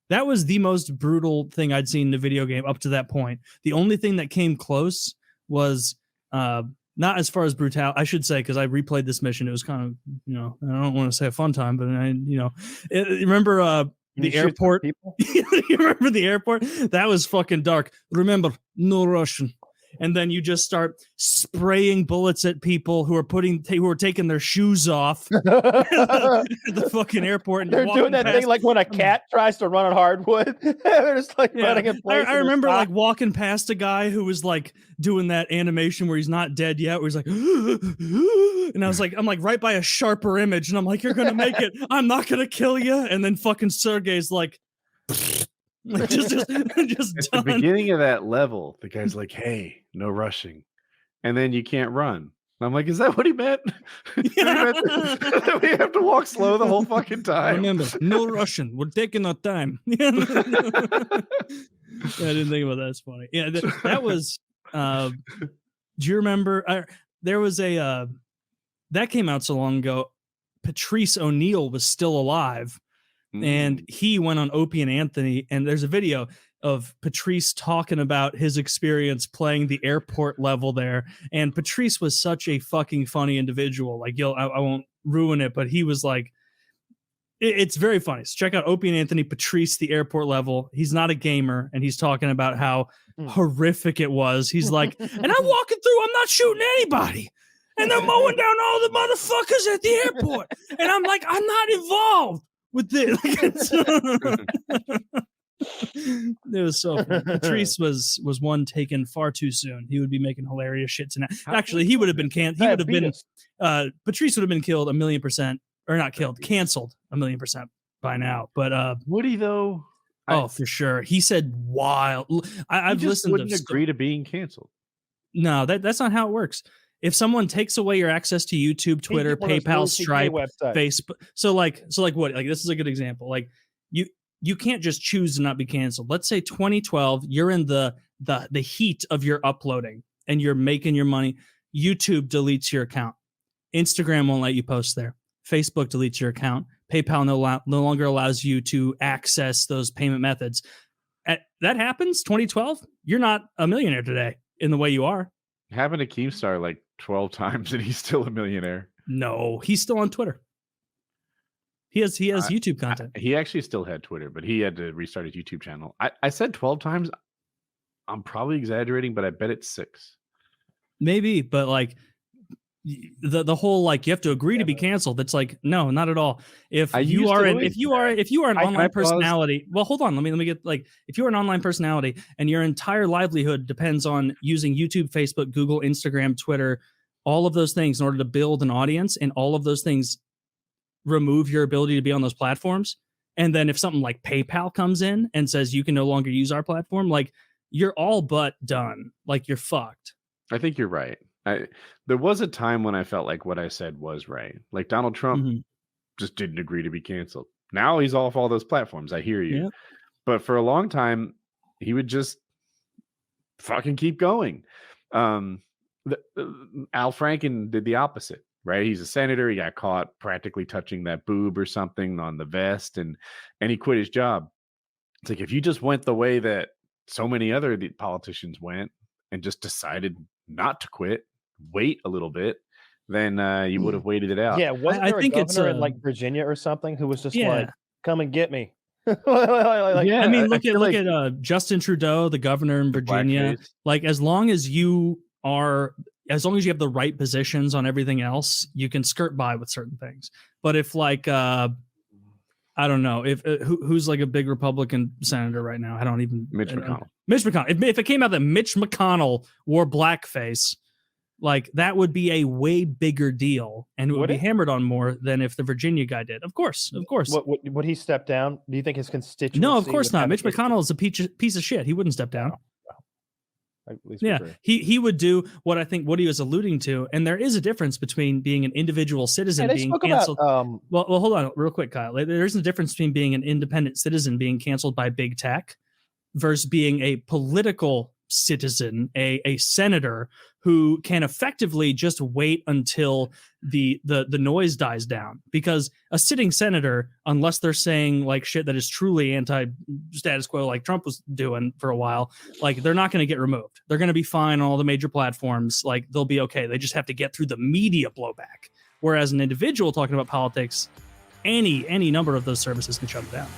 That was the most brutal thing I'd seen in a video game up to that point. The only thing that came close was not as far as brutality, I should say, because I replayed this mission. It was kind of, I don't want to say a fun time, but remember the airport? You remember the airport? That was fucking dark. Remember, no Russian. And then you just start spraying bullets at people who are taking their shoes off at the fucking airport. And they're doing that thing like when a cat tries to run on hardwood. They're just like running in place. I remember like walking past a guy who was like doing that animation where he's not dead yet, where he's like, and I'm like right by a sharper image, and I'm like, you're gonna make it. I'm not gonna kill you. And then fucking Sergey's like. just at the beginning of that level, the guy's like, "Hey, no rushing," and then you can't run. And I'm like, "Is that what he meant?" Yeah. We have to walk slow the whole fucking time. Remember, no rushing. We're taking our time. I didn't think about that. It's funny. Yeah, that was. Do you remember? There was a that came out so long ago. Patrice O'Neill was still alive. And he went on Opie and Anthony, and there's a video of Patrice talking about his experience playing the airport level there. And Patrice was such a fucking funny individual. Like, I won't ruin it, but he was like, it's very funny. So check out Opie and Anthony, Patrice, the airport level. He's not a gamer, and he's talking about how horrific it was. He's like, and I'm walking through, I'm not shooting anybody. And they're mowing down all the motherfuckers at the airport. And I'm like, I'm not involved with this. It was so funny. Patrice was one taken far too soon. He would be making hilarious shit tonight. Actually, he would have been Patrice would have been killed 1,000,000%, or not killed, canceled 1,000,000% by now. But would he though? For sure. He said wild. I've listened. Wouldn't agree to being canceled. No, that's not how it works. If someone takes away your access to YouTube, Twitter, PayPal, Stripe, Facebook, so like what? Like, this is a good example. Like, you can't just choose to not be canceled. Let's say 2012, you're in the heat of your uploading and you're making your money. YouTube deletes your account. Instagram won't let you post there. Facebook deletes your account. PayPal no longer allows you to access those payment methods. That happens 2012. You're not a millionaire today in the way you are. Happened to Keemstar like 12 times and he's still a millionaire. No, he's still on Twitter. He has YouTube content. He actually still had Twitter, but he had to restart his YouTube channel. I said 12 times. I'm probably exaggerating, but I bet it's 6. Maybe, but like the whole like you have to agree to be canceled. It's like, no, not at all. If you are an online personality, well, hold on. Let me get like, if you're an online personality and your entire livelihood depends on using YouTube, Facebook, Google, Instagram, Twitter, all of those things in order to build an audience, and all of those things remove your ability to be on those platforms. And then if something like PayPal comes in and says you can no longer use our platform, like, you're all but done. Like, you're fucked. I think you're right. There was a time when I felt like what I said was right. Like, Donald Trump just didn't agree to be canceled. Now he's off all those platforms. I hear you. Yeah. But for a long time, he would just fucking keep going. Al Franken did the opposite, right? He's a senator. He got caught practically touching that boob or something on the vest, and he quit his job. It's like, if you just went the way that so many other politicians went and just decided not to quit, wait a little bit, then you would have waited it out. Yeah, wasn't there a governor in like Virginia or something who was just like, come and get me? I mean, look at Justin Trudeau, the governor in Virginia. Like, as long as you have the right positions on everything else, you can skirt by with certain things. But if like I don't know if who's like a big Republican senator right now, Mitch McConnell. Mitch McConnell. If it came out that Mitch McConnell wore blackface, like, that would be a way bigger deal, and it would be hammered on more than if the Virginia guy did. Of course. Would he step down? Do you think his constituency? No, of course not. Mitch McConnell is a piece of shit. He wouldn't step down. Yeah, he would do what I think Woody was alluding to, and there is a difference between being an individual citizen being canceled. Well, hold on real quick, Kyle. There is a difference between being an independent citizen being canceled by big tech versus being a political citizen, a senator who can effectively just wait until the noise dies down, because a sitting senator, unless they're saying like shit that is truly anti-status quo like Trump was doing for a while, like they're not going to get removed. They're going to be fine on all the major platforms. Like they'll be okay. They just have to get through the media blowback. Whereas an individual talking about politics, any number of those services can shut it down.